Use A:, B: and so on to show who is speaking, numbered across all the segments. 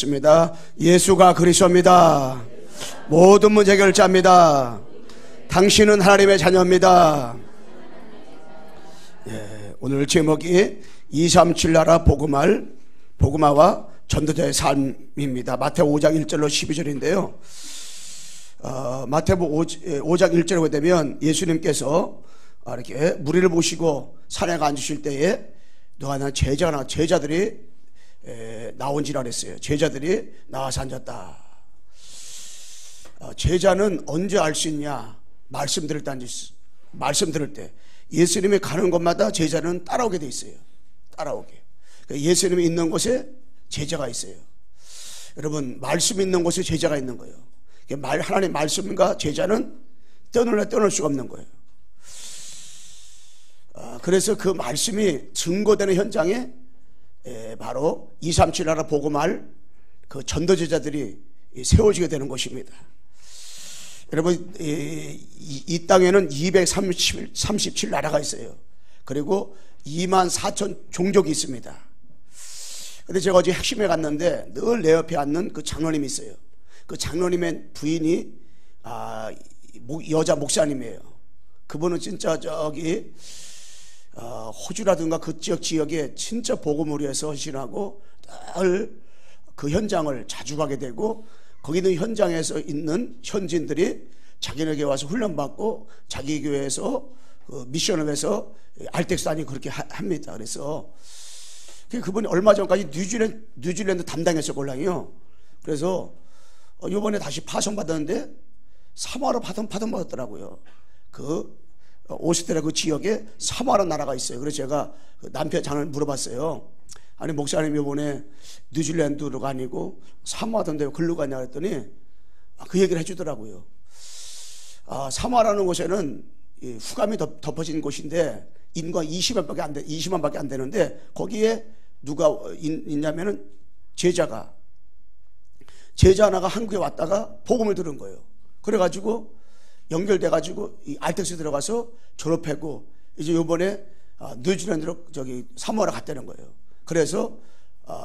A: 입니다. 예수가 그리스도입니다. 모든 문제 해결자입니다. 당신은 하나님의 자녀입니다. 오늘 제목이 237 나라 복음화와 전도자의 삶입니다. 마태복음 5장 1절로 12절인데요. 마태복음 5장 1절에 보게 되면 예수님께서 이렇게 무리를 모시고 산에 앉으실 때에 너가 제자들이 나온지라 그랬어요. 제자들이 나와서 앉았다. 제자는 언제 알 수 있냐? 말씀 들을 때 예수님이 가는 곳마다 제자는 따라오게 돼 있어요. 따라오게. 예수님이 있는 곳에 제자가 있어요. 여러분, 말씀 있는 곳에 제자가 있는 거예요. 하나님 말씀과 제자는 떼어놓을 수가 없는 거예요. 그래서 그 말씀이 증거되는 현장에 바로 237 나라 복음할 그 전도제자들이 세워지게 되는 것입니다. 여러분, 이 땅에는 237 나라가 있어요. 그리고 24,000 종족이 있습니다. 근데 제가 어제 핵심에 갔는데 늘 내 옆에 앉는 그 장로님이 있어요. 그 장로님의 부인이 여자 목사님이에요. 그분은 진짜 저기 호주라든가 그 지역에 진짜 복음을 위해서 헌신하고 늘 그 현장을 자주 가게 되고, 거기 있는 현장에서 있는 현지인들이 자기네에게 와서 훈련받고 자기 교회에서 미션을 해서 알텍스 다니고 그렇게 합니다. 그래서 그분이 얼마 전까지 뉴질랜드 담당했었걸랑요. 그래서 이번에 다시 파송받았는데 사모아로 파송받았더라고요. 그 오스트레일리아 그 지역에 사모아라는 나라가 있어요. 그래서 제가 남편 장을 물어봤어요. 아니, 목사님 이번에 뉴질랜드로 아니고 사모아던데 왜 글로 가냐 그랬더니 그 얘기를 해주더라고요. 사모아라는 곳에는 후감이 덮어진 곳인데 인구가 20만밖에 안 되는데 거기에 누가 있냐면은 제자 하나가 한국에 왔다가 복음을 들은 거예요. 그래가지고 연결돼가지고 이 알텍스 들어가서 졸업하고 이제 요번에 뉴질랜드로 사모아로 갔다는 거예요. 그래서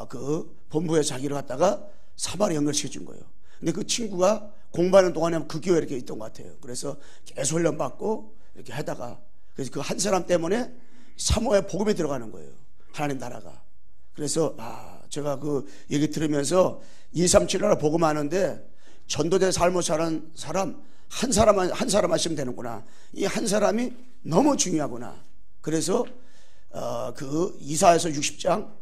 A: 그 본부에 자기를 갖다가 사모아로 연결시켜 준 거예요. 근데 그 친구가 공부하는 동안에 그 교회에 이렇게 있던 것 같아요. 그래서 계속 훈련받고 이렇게 하다가 그래서 그 한 사람 때문에 사모아에 복음이 들어가는 거예요. 하나님 나라가. 그래서 제가 그 얘기 들으면서 237 나라 복음하는데 전도대 삶을 사는 사람 한 사람 하시면 되는구나. 이 한 사람이 너무 중요하구나. 그래서 그 이사야서 60장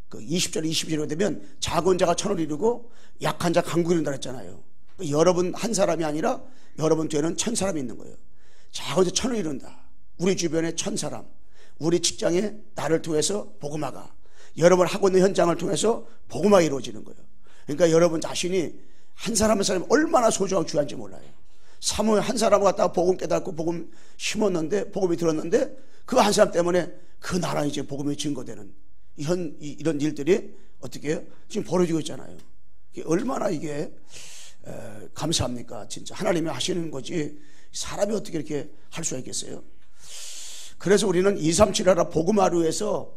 A: 그 20절 22절에 되면 작은 자가 천을 이루고 약한 자 강국을 이룬다 했잖아요. 여러분 한 사람이 아니라 여러분 뒤에는 1000사람이 있는 거예요. 작은 자 천을 이룬다. 우리 주변에 1000사람, 우리 직장에 나를 통해서 복음화가, 여러분 하고 있는 현장을 통해서 복음화가 이루어지는 거예요. 그러니까 여러분 자신이 한 사람이 얼마나 소중하고 중요한지 몰라요. 사모에 한 사람을 갖다가 복음 깨닫고 복음 심었는데, 복음이 들었는데 그 한 사람 때문에 그 나라 이제 복음이 증거되는 이런 일들이 어떻게 해요? 지금 벌어지고 있잖아요. 얼마나 이게 감사합니까? 진짜 하나님이 하시는 거지 사람이 어떻게 이렇게 할 수가 있겠어요? 그래서 우리는 237 나라 복음화를 위해서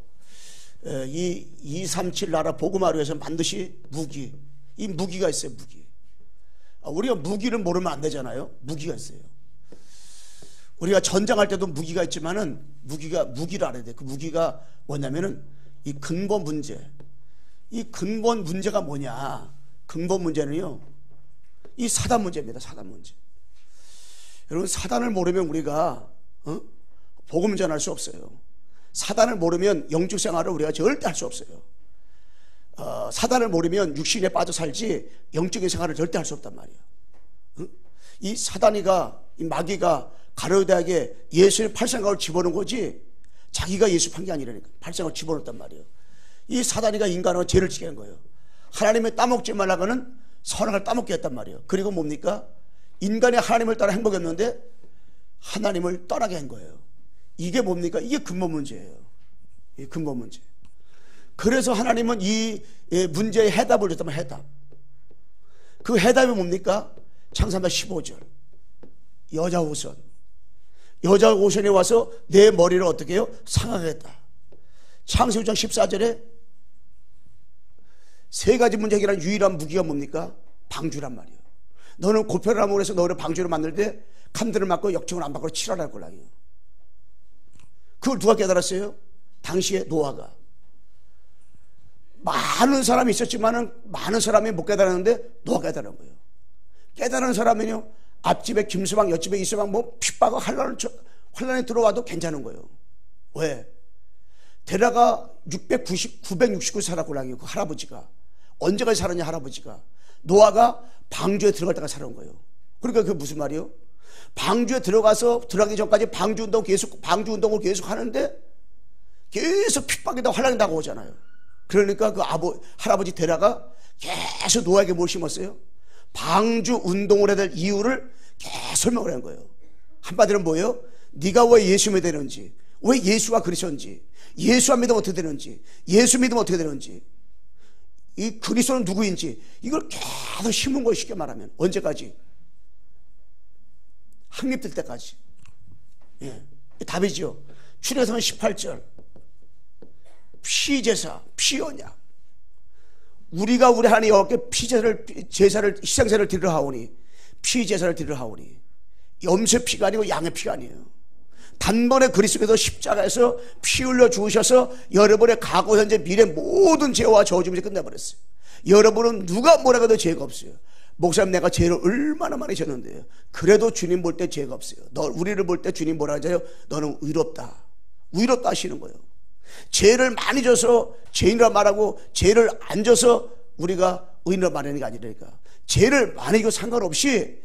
A: 이 237 나라 복음화를 위해서 반드시 이 무기가 있어요. 무기. 우리가 무기를 모르면 안 되잖아요. 무기가 있어요. 우리가 전쟁할 때도 무기가 있지만은 무기를 알아야 돼. 그 무기가 뭐냐면은 이 근본 문제. 이 근본 문제가 뭐냐? 근본 문제는요, 이 사단 문제입니다. 사단 문제. 여러분, 사단을 모르면 우리가 복음 전할 수 없어요. 사단을 모르면 영적 생활을 우리가 절대 할 수 없어요. 사단을 모르면 육신에 빠져 살지 영적인 생활을 절대 할 수 없단 말이에요. 이 이 마귀가 가룟유다에게 예수의 팔상각을 집어넣은 거지 자기가 예수 판 게 아니라니까. 팔상각을 집어넣었단 말이에요. 이 사단이가 인간을 죄를 지게 한 거예요. 하나님의 따먹지 말라고는 선악을 따먹게 했단 말이에요. 그리고 뭡니까? 인간이 하나님을 따라 행복했는데 하나님을 떠나게 한 거예요. 이게 뭡니까? 이게 근본 문제예요. 이 근본 문제. 그래서 하나님은 이 문제의 해답을 줬다면 해답. 그 해답이 뭡니까? 창세기 15절. 여자 오선에 와서 내 머리를 어떻게 해요? 상하게 했다. 창세기 5장 14절에 세 가지 문제 해결하는 유일한 무기가 뭡니까? 방주란 말이에요. 너는 고표라고 해서 너를 방주로 만들 때 칸들을 맞고 역청을 안 받고 칠하라는 거라요. 그걸 누가 깨달았어요? 당시에 노아가. 많은 사람이 있었지만은 많은 사람이 못 깨달았는데 노아가 깨달은 거예요. 깨달은 사람은요, 앞집에 김서방, 옆집에 이서방 뭐 핍박과 환란에 들어와도 괜찮은 거예요. 왜? 데라가 969 살았고요. 그 할아버지가. 언제까지 살았냐, 할아버지가. 노아가 방주에 들어갈 때까지 살아온 거예요. 그러니까 그게 무슨 말이에요? 방주에 들어가기 전까지 방주 운동을 계속 하는데 계속 핍박에다 환란이 다가오잖아요. 그러니까 그 할아버지 데라가 계속 노아에게 뭘 심었어요? 방주 운동을 해야 될 이유를 계속 설명을 한 거예요. 한마디로 뭐예요? 네가 왜 예수 믿어야 되는지, 왜 예수가 그리스도인지, 예수 안 믿으면 어떻게 되는지, 예수 믿으면 어떻게 되는지, 이 그리스도는 누구인지, 이걸 계속 심은 거예요. 쉽게 말하면. 언제까지? 확립될 때까지. 예. 답이죠. 출애굽기 18절. 피제사, 피언약. 우리가 우리 하나님 여호와께 희생제를 드리려 하오니, 피제사를 드리려 하오니, 염소의 피가 아니고 양의 피가 아니에요. 단번에 그리스도께서 십자가에서 피 흘려 죽으셔서 여러분의 과거, 현재, 미래 모든 죄와 저주를 끝내버렸어요. 여러분은 누가 뭐라 해도 죄가 없어요. 목사님, 내가 죄를 얼마나 많이 졌는데요. 그래도 주님 볼 때 죄가 없어요. 우리를 볼 때 주님 뭐라 하잖아요? 너는 의롭다. 의롭다 하시는 거예요. 죄를 많이 져서 죄인이라 말하고 죄를 안 져서 우리가 의인이라 말하는 게 아니라니까. 죄를 많이 지고 상관없이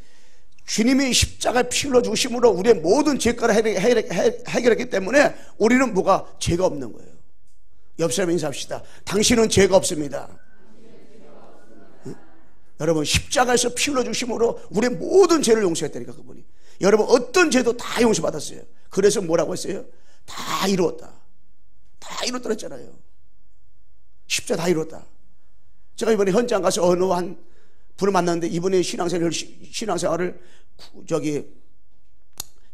A: 주님이 십자가에 피 흘려 주심으로 우리의 모든 죄가를 해결했기 때문에 우리는 뭐가 죄가 없는 거예요. 옆 사람 인사합시다. 당신은 죄가 없습니다. 응? 여러분, 십자가에서 피 흘려 주심으로 우리의 모든 죄를 용서했다니까, 그분이. 여러분, 어떤 죄도 다 용서받았어요. 그래서 뭐라고 했어요? 다 이루었다. 다 이뤘다 그랬잖아요. 십자가 다 이뤘다. 제가 이번에 현장 가서 어느 한 분을 만났는데, 이분의 신앙생활을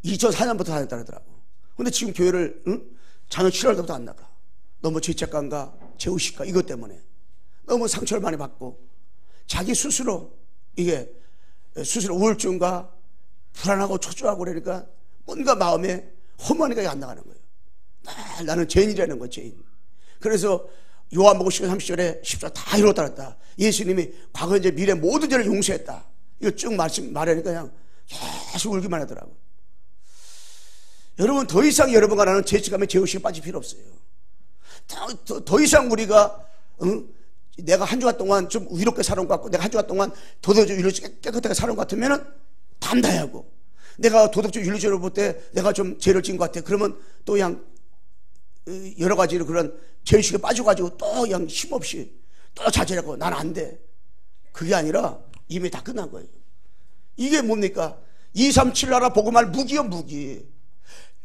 A: 2004년부터 다녔다 그러더라고. 근데 지금 교회를 작년 7월 때부터 안 나가. 너무 죄책감과 죄의식과 이것 때문에 너무 상처를 많이 받고 자기 스스로 우울증과 불안하고 초조하고 그러니까 뭔가 마음에 허무하니까 안 나가는 거예요. 나는 죄인이라는 거예요, 죄인. 그래서 요한복음 30절에 십자가 다 이루었다 그랬다. 예수님이 과거, 현재, 미래 모든 죄를 용서했다. 이거 쭉 말하니까 그냥 계속 울기만 하더라고요. 여러분, 더 이상 여러분과 나는 죄책감에 죄의식에 빠질 필요 없어요. 더 이상 우리가 내가 한 주간 동안 좀 의롭게 살아온 것 같고, 내가 한 주간 동안 도덕적 윤리적으로 깨끗하게 살아온 것 같으면은 담대하고, 내가 도덕적 윤리적으로 볼 때 내가 좀 죄를 지은 것 같아. 그러면 또 그냥 여러 가지로 그런 죄의식에 빠져가지고 또 그냥 힘없이 또 자제하고 난 안 돼. 그게 아니라 이미 다 끝난 거예요. 이게 뭡니까? 237 나라 복음할 무기요, 무기.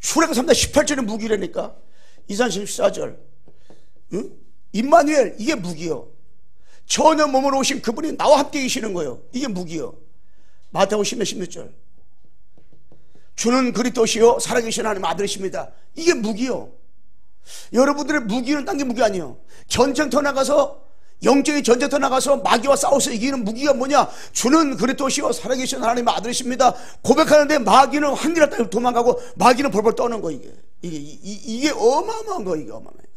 A: 출애굽기 3장 18절의 무기라니까. 2장 14절. 응? 임마누엘, 이게 무기요. 전혀 몸으로 오신 그분이 나와 함께 계시는 거예요. 이게 무기요. 마태복음 16절. 주는 그리스도시요 살아계신 하나님 아들이십니다. 이게 무기요. 여러분들의 무기는 딴 게 무기 아니에요. 전쟁터 나가서, 영적인 전쟁터 나가서 마귀와 싸워서 이기는 무기가 뭐냐? 주는 그리스도시요 살아계신 하나님의 아들이십니다. 고백하는데 마귀는 한길에 도망가고 마귀는 벌벌 떠는 거. 이게 어마어마한 거. 이게 어마어마해요.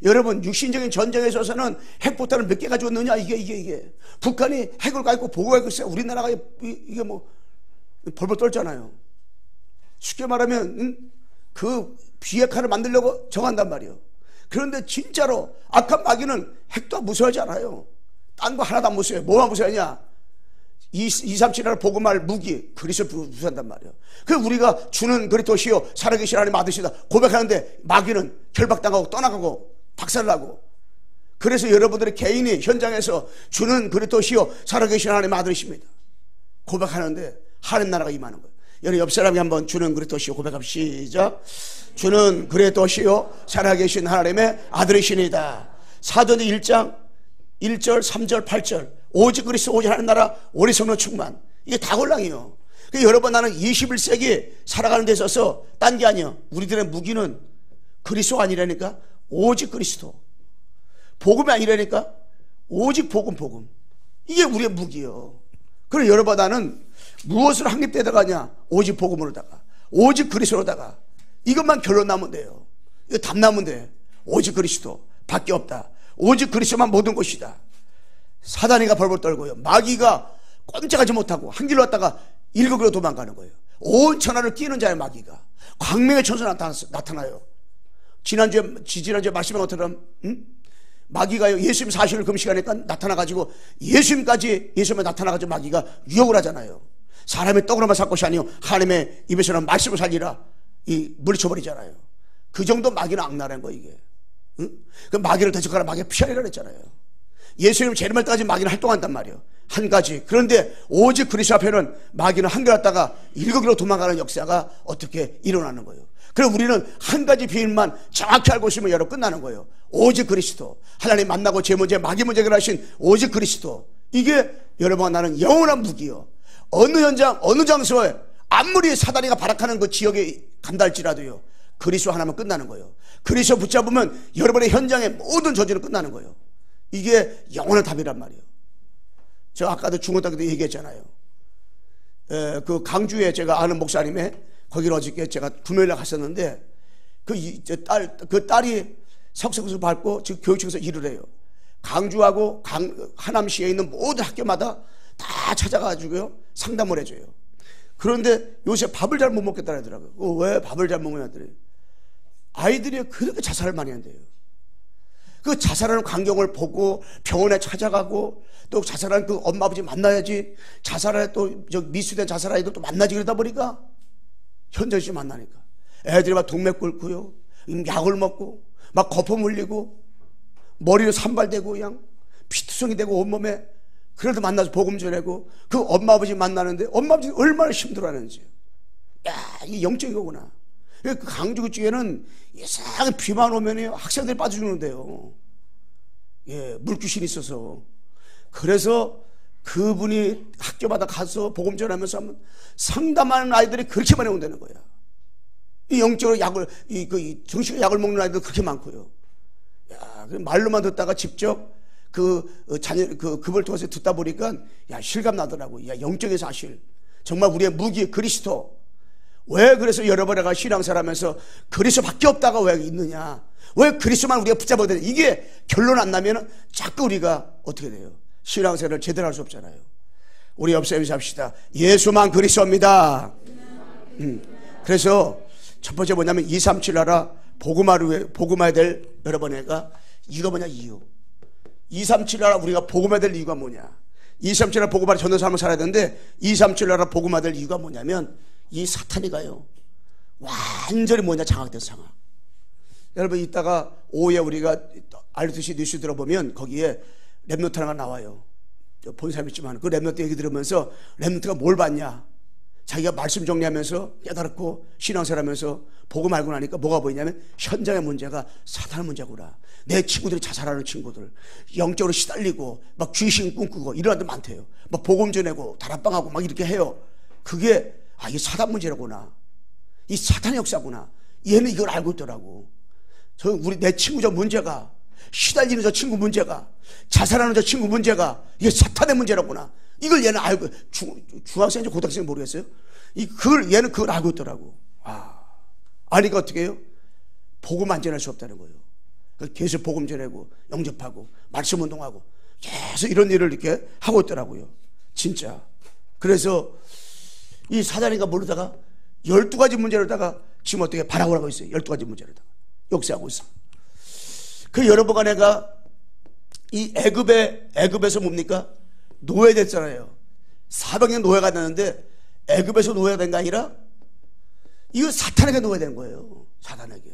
A: 여러분, 육신적인 전쟁에 있어서는 핵폭탄을 몇 개 가지고 있느냐? 이게 북한이 핵을 가지고 보고하고 있어요. 우리나라가 이게 뭐 벌벌 떨잖아요. 쉽게 말하면 그 비핵화를 만들려고 정한단 말이에요. 그런데 진짜로 악한 마귀는 핵도 무서워하지 않아요. 딴 거 하나도 안 무서워해요. 뭐만 무서워하냐? 237을 복음할 무기, 그리스도를 무서워한단 말이에요. 그래서 우리가 주는 그리스도시요 살아계신 하나님 아들이시다 고백하는데 마귀는 결박당하고 떠나가고 박살나고. 그래서 여러분들의 개인이 현장에서 주는 그리스도시요 살아계신 하나님 아들이십니다 고백하는데 하나님 나라가 임하는 거예요. 여러분, 옆 사람이 한번 주는 그리스도시요 고백합시다. 시작. 주는 그리스도시요 살아계신 하나님의 아들이시니다. 사도행전 1장 1절 3절 8절 오직 그리스도 오직 하나님 나라 오직 성령 충만. 이게 다 홀랑이에요. 그러니까 여러분, 나는 21세기 살아가는 데 있어서 딴 게 아니에요. 우리들의 무기는 그리스도가 아니라니까. 오직 그리스도. 복음이 아니라니까. 오직 복음. 이게 우리의 무기요. 그럼 여러분, 나는 무엇을 확립되다가냐? 오직 복음으로다가, 오직 그리스도로다가. 이것만 결론 나면 돼요. 이거 답 나면 돼. 오직 그리스도 밖에 없다. 오직 그리스도만 모든 것이다. 사단이가 벌벌 떨고요, 마귀가 꼼짝하지 못하고 한 길로 왔다가 일곱으로 도망가는 거예요. 온 천하를 끼는 자의 마귀가 광명의 천사 나타나요. 지난주에 말씀한 것처럼 마귀가요, 예수님 40일 금식하니까 나타나가지고 예수님에 나타나가지고 마귀가 유혹을 하잖아요. 사람의 떡으로만 살 것이 아니요 하나님의 입에서는 말씀을 살리라, 물리쳐버리잖아요. 그 정도 마귀는 악랄한 거, 이게. 그 마귀를 대적하라, 마귀가 피하리라 그랬잖아요. 예수님 재림할 때까지 마귀는 활동한단 말이에요. 한 가지. 그런데 오직 그리스도 앞에는 마귀는 한 길 왔다가 일곱으로 도망가는 역사가 어떻게 일어나는 거예요. 그럼 우리는 한 가지 비밀만 정확히 알고 있으면 여러분 끝나는 거예요. 오직 그리스도. 하나님 만나고 제 문제, 마귀 문제 해결하신 오직 그리스도. 이게 여러분과 나는 영원한 무기요. 어느 현장, 어느 장소에 아무리 사단이가 발악하는 그 지역에 간다 할지라도요, 그리스도 하나면 끝나는 거예요. 그리스도 붙잡으면 여러분의 현장의 모든 저주는 끝나는 거예요. 이게 영원한 답이란 말이에요. 저 아까도 중고등학교 때 얘기했잖아요. 그 강주에 제가 아는 목사님의, 거기를 어저께 제가 금요일날 갔었는데, 그 딸이 석석을 밟고 지금 교육청에서 일을 해요. 강주하고 하남시에 있는 모든 학교마다 다 찾아가지고요, 상담을 해줘요. 그런데 요새 밥을 잘 못 먹겠다 하더라고요. 왜 밥을 잘 못 먹냐더니 아이들이 그렇게 자살을 많이 한대요. 그 자살하는 광경을 보고 병원에 찾아가고, 또 자살한 그 엄마 아버지 만나야지, 자살해 또 미수된 자살 아이들 또 만나지, 그러다 보니까 현저히 만나니까 애들이 막 동맥 끓고요, 약을 먹고 막 거품 흘리고 머리로 산발되고 그냥 피투성이 되고 온몸에. 그래도 만나서 복음 전하고 그 엄마 아버지 만나는데 엄마 아버지 얼마나 힘들어하는지. 야, 이게 영적인 거구나. 그 강주 쪽에는 이상하게 비만 오면 학생들이 빠져 죽는데요. 예, 물귀신이 있어서. 그래서 그분이 학교마다 가서 복음 전하면서 하면 상담하는 아이들이 그렇게 많이 온다는 거야. 이 영적으로 정신과 약을 먹는 아이들 그렇게 많고요. 야, 말로만 듣다가 직접 그분을 통해서 듣다 보니까, 야, 실감 나더라고. 야, 영적인 사실. 정말 우리의 무기 그리스도. 왜 그래서 여러분이가 신앙생활하면서 그리스도밖에 없다가 왜 있느냐? 왜 그리스도만 우리가 붙잡아야 되냐? 이게 결론 안 나면은 자꾸 우리가 어떻게 돼요? 신앙생활을 제대로 할 수 없잖아요. 우리 옆 사람이 합시다. 예수만 그리스도입니다. 그래서 첫 번째 뭐냐면 237 나라 복음화야 될 여러분에가 이거 뭐냐, 이유. 237 나라 우리가 복음화야 될 이유가 뭐냐? 237 나라 복음화를 전는 삶을 살아야 되는데 237 나라 복음화야 될 이유가 뭐냐면, 이 사탄이가요, 완전히 뭐냐, 장악돼서 장악. 여러분, 이따가 오후에 우리가 알듯이 뉴스 들어보면 거기에 랩노트 하나가 나와요. 본 사람 있지만 그 랩노트 얘기 들으면서 랩노트가 뭘 봤냐? 자기가 말씀 정리하면서 깨달았고 신앙생활하면서 복음 알고 나니까 뭐가 보이냐면, 현장의 문제가 사탄의 문제구나. 내 친구들이 자살하는 친구들, 영적으로 시달리고 막 귀신 꿈꾸고 이런 애들 많대요. 막 복음 전하고 다락방하고 막 이렇게 해요. 그게 이게 사단 문제라구나. 이 사탄의 역사구나. 얘는 이걸 알고 있더라고. 내 친구 저 문제가, 시달리는 저 친구 문제가, 자살하는 저 친구 문제가 이게 사탄의 문제라구나. 이걸 얘는 알고, 중학생인지 고등학생인지 모르겠어요. 얘는 그걸 알고 있더라고. 아니까 어떻게 해요? 복음 안 전할 수 없다는 거예요. 계속 복음 전하고 영접하고 말씀 운동하고 계속 이런 일을 이렇게 하고 있더라고요. 진짜. 그래서 이 사단이가 모르다가 12가지 문제로다가 지금 어떻게 바라보라고 있어요. 12가지 문제로다가 역사하고 있어. 그 여러분과 내가 이 애굽에서 뭡니까? 노예됐잖아요. 400년 노예가 됐는데 애굽에서 노예가 된 게 아니라 이거 사탄에게 노예된 거예요. 사탄에게.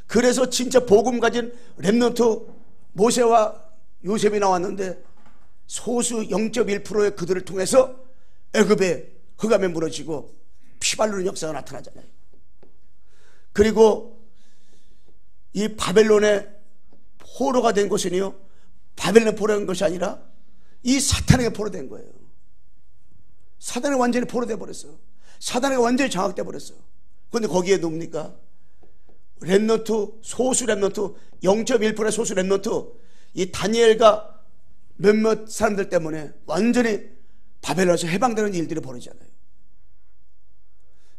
A: 그래서 진짜 복음 가진 렘넌트 모세와 요셉이 나왔는데 소수 0.1%의 그들을 통해서 애굽의 흑암에 무너지고 피발르는 역사가 나타나잖아요. 그리고 이 바벨론의 포로가 된 것은요, 바벨론의 포로된 것이 아니라 이 사탄에게 포로된 거예요. 사탄에 완전히 포로돼 버렸어요. 사탄에게 완전히 장악돼 버렸어요. 그런데 거기에 뭡니까? 렘넌트, 소수 렘넌트, 0.1%의 소수 렘넌트, 이 다니엘과 몇몇 사람들 때문에 완전히 바벨론에서 해방되는 일들이 벌어지잖아요.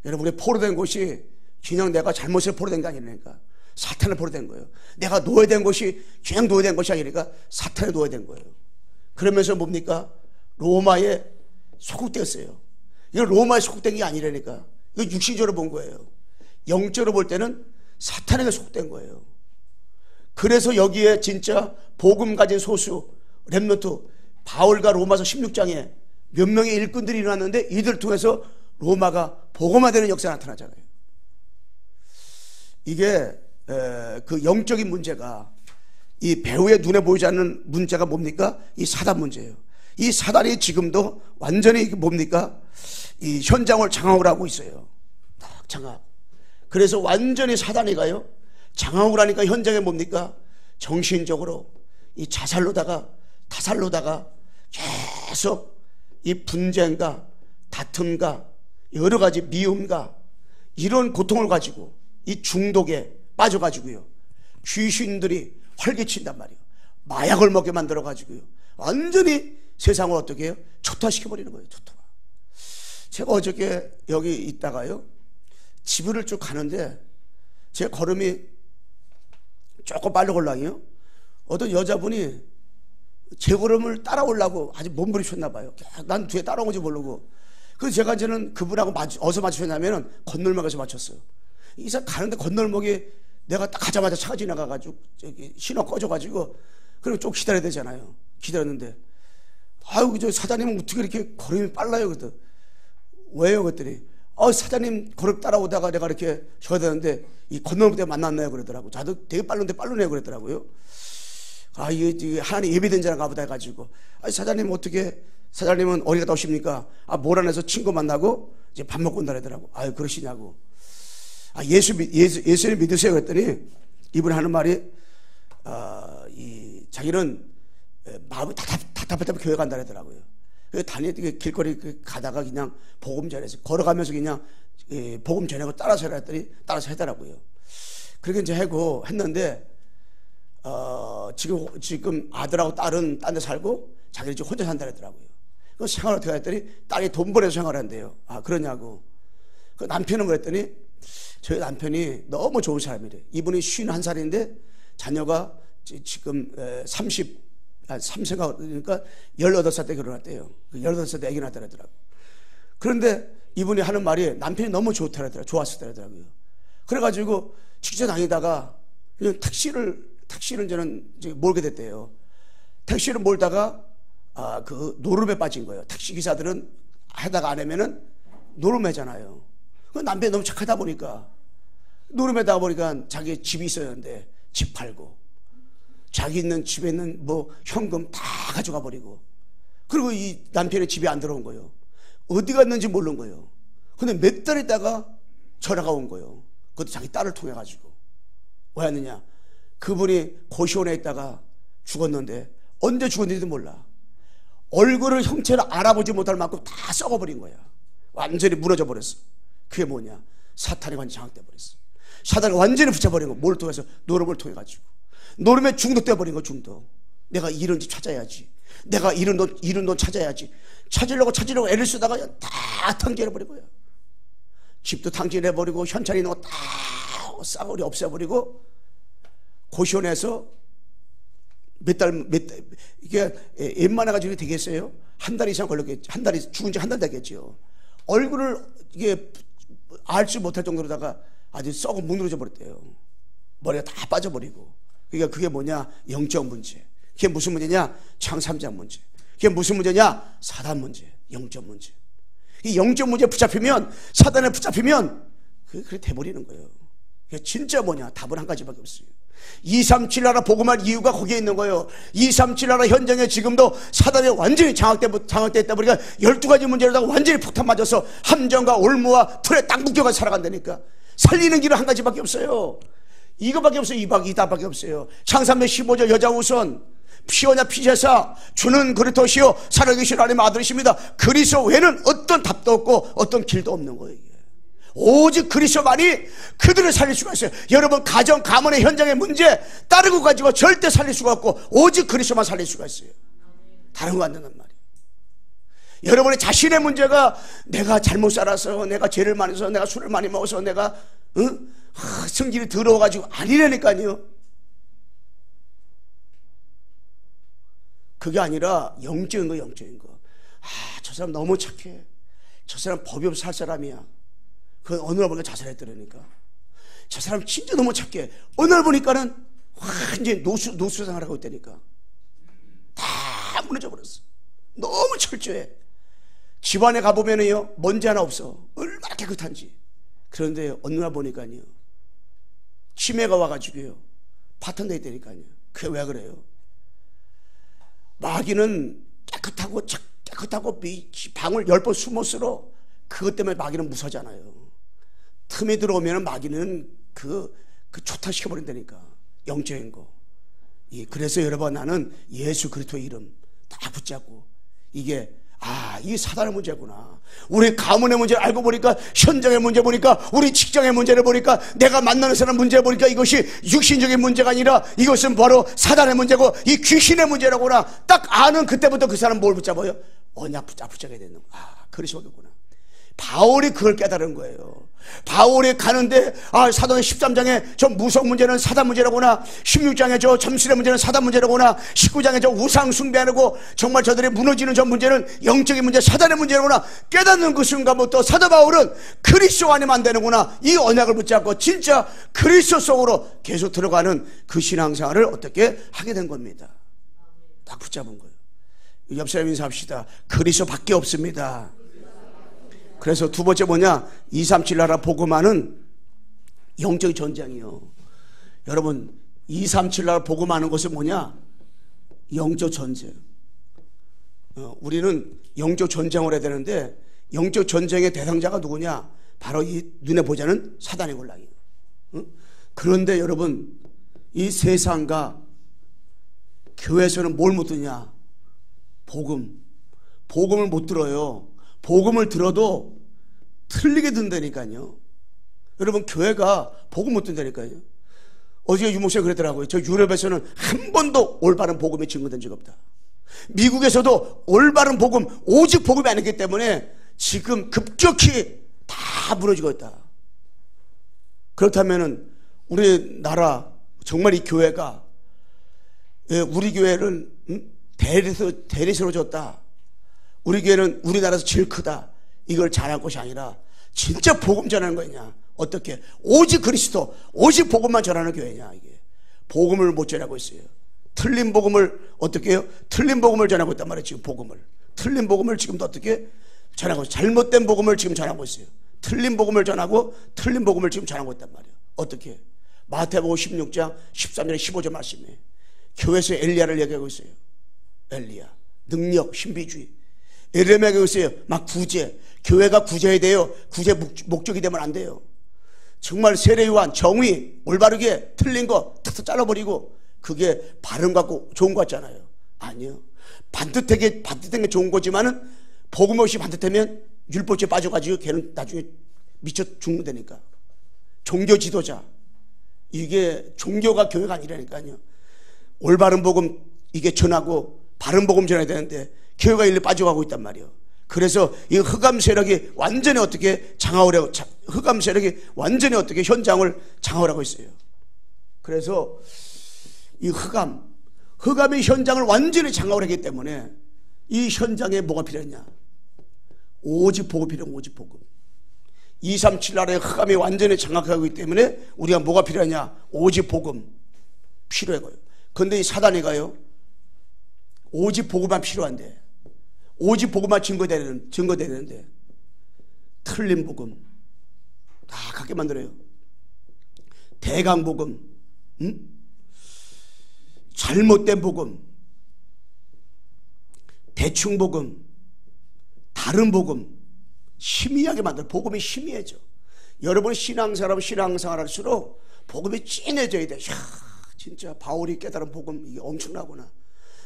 A: 여러분, 우리 포로된 곳이 그냥 내가 잘못을 포로된 게 아니라니까 사탄을 포로된 거예요. 내가 노예된 곳이 그냥 노예된 것이 아니니까 사탄에 노예된 거예요. 그러면서 뭡니까? 로마에 소국되었어요. 이거 로마에 소국된 게 아니라니까. 이거 육신적으로 본 거예요. 영적으로 볼 때는 사탄에게 소국된 거예요. 그래서 여기에 진짜 복음 가진 소수 렘넌트, 바울과 로마서 16장에 몇 명의 일꾼들이 일어났는데 이들을 통해서 로마가 복음화되는 역사가 나타나잖아요. 이게 그 영적인 문제가 이 배우의 눈에 보이지 않는 문제가 뭡니까? 이 사단 문제예요. 이 사단이 지금도 완전히 뭡니까? 이 현장을 장악을 하고 있어요. 딱 장악. 그래서 완전히 사단이가요, 장악을 하니까 현장에 뭡니까? 정신적으로 이 자살로다가 타살로다가 계속 이 분쟁과 다툼과 여러 가지 미움과 이런 고통을 가지고 이 중독에 빠져가지고요, 귀신들이 활개친단 말이에요. 마약을 먹게 만들어가지고요, 완전히 세상을 어떻게 해요? 초토화시켜버리는 거예요. 초토화. 제가 어저께 여기 있다가요, 집을 쭉 가는데 제 걸음이 조금 빨리 걸랑이요, 어떤 여자분이 제 걸음을 따라오려고 아주 몸부림쳤나 봐요. 난 뒤에 따라온 건지 모르고. 그래서 제가 이제는 그분하고 어디서 맞추셨냐면은 건널목에서 맞췄어요. 이 사람 가는데 건널목에 내가 딱 가자마자 차가 지나가가지고 저기 신호 꺼져가지고, 그리고 좀 기다려야 되잖아요. 기다렸는데, 아유, 저 사장님은 어떻게 이렇게 걸음이 빨라요? 그랬더니, 왜요? 그랬더니, 사장님 걸음 따라오다가 내가 이렇게 쉬어야 되는데 이 건널목 때 만났나요? 그러더라고. 저도 되게 빠른데 빠르네요. 그랬더라고요. 이게 하나님 예비된 자인가 보다 해가지고, 사장님 어떻게, 사장님은 어디 갔다 오십니까? 모란에서 친구 만나고 이제 밥 먹고 온다 그러더라고. 그러시냐고. 예수님 믿으세요? 그랬더니 이분이 하는 말이, 자기는 마음이 답답하다면 교회 간다 그러더라고요. 길거리 가다가 그냥 복음 전해서 걸어가면서 그냥 복음 전하고 따라서 해라 했더니 따라서 하더라고요. 그렇게 이제 하고 했는데, 지금 아들하고 딸은 딴 데 살고 자기는 지금 혼자 산다 그러더라고요. 그 생활을 어떻게 했더니 딸이 돈 벌어서 생활한대요. 그러냐고. 그 남편은 그랬더니 저희 남편이 너무 좋은 사람이래. 이분이 51살인데 자녀가 지금 33세가 그러니까 18살 때 결혼했대요. 18살 때 아기 낳았다 그러더라고요. 그런데 이분이 하는 말이 남편이 너무 좋다 그러더라고요. 좋았을 때 그러더라고요. 그래가지고 직접 다니다가 그냥 택시를 저는 몰게 됐대요. 택시를 몰다가 그 노름에 빠진 거예요. 택시 기사들은 하다가 안 하면은 노름해잖아요. 그 남편이 너무 착하다 보니까 노름에다가 보니까 자기 집이 있었는데 집 팔고, 자기 있는 집에 있는 뭐 현금 다 가져가 버리고, 그리고 이 남편의 집에 안 들어온 거예요. 어디 갔는지 모르는 거예요. 근데 몇 달 있다가 전화가 온 거예요. 그것도 자기 딸을 통해 가지고. 왜 왔느냐? 그분이 고시원에 있다가 죽었는데 언제 죽었는지도 몰라. 얼굴을 형체를 알아보지 못할 만큼 다 썩어버린 거야. 완전히 무너져 버렸어. 그게 뭐냐? 사탄이 완전히 장악돼 버렸어. 사탄이 완전히 붙여버린 거. 뭘 통해서? 노름을 통해 가지고. 노름에 중독돼 버린 거. 중독. 내가 이런 집 찾아야지, 내가 이런 돈 찾아야지. 찾으려고 애를 쓰다가 다 탕진해버린 거야. 집도 탕진해버리고 현찰이 있는 거 다 싸그리 없애버리고, 고시원에서 이게 웬만해가지고 되겠어요? 한 달 이상 걸렸겠지. 한 달이 죽은 지 한 달 되겠죠. 얼굴을 이게 알지 못할 정도로다가 아주 썩어 무너져 버렸대요. 머리가 다 빠져버리고. 그러니까 그게 뭐냐? 영적 문제. 그게 무슨 문제냐? 창3장 문제. 그게 무슨 문제냐? 사단 문제. 영적 문제. 이 영적 문제에 붙잡히면, 사단에 붙잡히면 그게 돼버리는 거예요. 그게 진짜 뭐냐? 답은 한 가지밖에 없어요. 237 나라 복음할 이유가 거기에 있는 거예요. 237 나라 현장에 지금도 사단에 완전히 장악됐다 보니까 12가지 문제로다가 완전히 폭탄 맞아서 함정과 올무와 틀에 딱 묶여가 살아간다니까. 살리는 길은 한 가지밖에 없어요. 이거밖에 없어요. 이 답밖에 없어요. 창3장 15절 여자 우선 피오냐 피제사 주는 그리스도시요 살아계신 하나님의 아들이십니다. 그리스도 외에는 어떤 답도 없고 어떤 길도 없는 거예요. 오직 그리스도만이 그들을 살릴 수가 있어요. 여러분 가정 가문의 현장의 문제 따르고 가지고 절대 살릴 수가 없고 오직 그리스도만 살릴 수가 있어요. 다른 거 안 된단 말이에요. 여러분의 자신의 문제가 내가 잘못 살아서, 내가 죄를 많이 해서, 내가 술을 많이 먹어서, 내가 성질이 더러워가지고 아니라니까요. 그게 아니라 영적인 거, 영적인 거. 저 사람 너무 착해. 저 사람 법이 없어 살 사람이야. 그 어느 날 보니까 자살했더라니까. 저 사람 진짜 너무 착해. 어느 날 보니까는 완전히 노수 생활을 하고 있다니까. 다 무너져 버렸어. 너무 철저해. 집안에 가보면요 먼지 하나 없어. 얼마나 깨끗한지. 그런데 어느 날 보니까요 치매가 와가지고요 파탄돼 있다니까요. 그게 왜 그래요? 마귀는 깨끗하고 방울 10번 숨었으러 그것 때문에 마귀는 무서잖아요. 틈에 들어오면 마귀는 그 초타시켜버린다니까. 영적인 거. 그래서 여러분, 나는 예수 그리스도의 이름 다 붙잡고, 이게 사단의 문제구나. 우리 가문의 문제를 알고 보니까, 현장의 문제 보니까, 우리 직장의 문제를 보니까, 내가 만나는 사람 문제 보니까 이것이 육신적인 문제가 아니라 이것은 바로 사단의 문제고 이 귀신의 문제라구나. 딱 아는 그때부터 그 사람 뭘 붙잡아요? 언약 붙잡게 되는 거. 그리스도구나. 바울이 그걸 깨달은 거예요. 바울이 가는데 사도행 13장에 저 무속 문제는 사단 문제라구나, 16장에 저 점술의 문제는 사단 문제라구나, 19장에 저 우상 숭배하고 정말 저들이 무너지는 저 문제는 영적인 문제, 사단의 문제라구나 깨닫는 그 순간부터 사도 바울은 그리스도 안에만 안 되는구나, 이 언약을 붙잡고 진짜 그리스도 속으로 계속 들어가는 그 신앙생활을 어떻게 하게 된 겁니다. 딱 붙잡은 거예요. 옆 사람 인사합시다. 그리스도밖에 없습니다. 그래서 두 번째 뭐냐? 237 나라 복음하는 영적인 전쟁이요. 여러분, 237 나라 복음하는 것은 뭐냐? 영적 전쟁. 우리는 영적 전쟁을 해야 되는데, 영적 전쟁의 대상자가 누구냐? 바로 이 눈에 보지 않는 사단의 군락이에요. 그런데 여러분, 이 세상과 교회에서는 뭘 못 듣냐? 복음을 못 들어요. 복음을 들어도 틀리게 듣는다니까요. 여러분, 교회가 복음 못 듣는다니까요. 어제 유목사가 그랬더라고요. 저 유럽에서는 한 번도 올바른 복음이 증거된 적 없다. 미국에서도 올바른 복음, 오직 복음이 아니기 때문에 지금 급격히 다 무너지고 있다. 그렇다면은 우리나라 정말 이 교회가, 우리 교회는 대리스러워졌다, 우리 교회는 우리나라에서 제일 크다, 이걸 잘할 것이 아니라 진짜 복음 전하는 거냐? 어떻게? 오직 그리스도, 오직 복음만 전하는 교회냐? 이게 복음을 못 전하고 있어요. 틀린 복음을 어떻게 해요? 틀린 복음을 전하고 있단 말이에요. 지금 복음을, 틀린 복음을 지금도 어떻게 전하고 있어요? 잘못된 복음을 지금 전하고 있어요. 틀린 복음을 전하고 틀린 복음을 지금 전하고 있단 말이에요. 어떻게? 마태복음 16장 13절에 15절 말씀에 교회에서 엘리야를 얘기하고 있어요. 엘리야, 능력, 신비주의. 에레미야가 있어요. 막 구제. 교회가 구제해야 돼요. 구제 목적이 되면 안 돼요. 정말 세례요한, 정의, 올바르게 틀린 거 탁탁 잘라버리고, 그게 바른 것 같고 좋은 것 같잖아요. 아니요. 반듯하게 좋은 거지만은 복음 없이 반듯하면 율법주의에 빠져가지고 걔는 나중에 미쳐 죽는다니까. 종교 지도자. 이게 종교가 교회가 아니라니까요. 올바른 복음 이게 전하고 바른 복음 전해야 되는데 교회가 일로 빠져가고 있단 말이에요. 그래서 이 흑암 세력이 완전히 어떻게 장악을, 흑암 세력이 완전히 어떻게 현장을 장악을 하고 있어요. 그래서 이 흑암의 현장을 완전히 장악을 하기 때문에 이 현장에 뭐가 필요했냐? 오직 복음이 필요한, 오직 복음. 237 나라의 흑암이 완전히 장악하고 있기 때문에 우리가 뭐가 필요하냐? 오직 복음 필요해요. 그런데 이 사단이 가요, 오직 복음만 필요한데, 오직 복음만 증거되는데 틀린 복음 다 갖게 만들어요. 대강 복음, 잘못된 복음, 대충 복음, 다른 복음, 희미하게 만들어. 복음이 희미해져. 여러분 신앙생활 할수록 복음이 진해져야 돼. 이야, 진짜 바울이 깨달은 복음 이게 엄청나구나.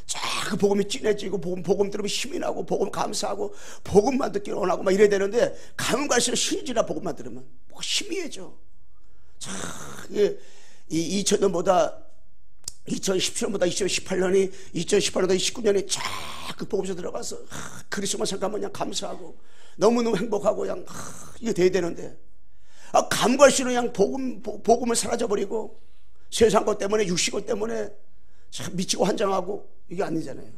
A: 자, 그 복음이 진해지고 복음 들으면 힘이 나고 복음 감사하고 복음만 듣기 원하고 막 이래야 되는데, 가면 갈수록 신지나 복음만 들으면 뭐 희미해져. 자, 이게 2000년보다 2017년보다 2018년이 2018년보다 19년이 쫙 그 복음서 들어가서 그리스도만 생각하면 그냥 감사하고 너무너무 행복하고 그냥 이게 돼야 되는데 감구할 수 있는 그냥 복음을 사라져버리고 세상 것 때문에 육신 것 때문에 참 미치고 환장하고 이게 아니잖아요.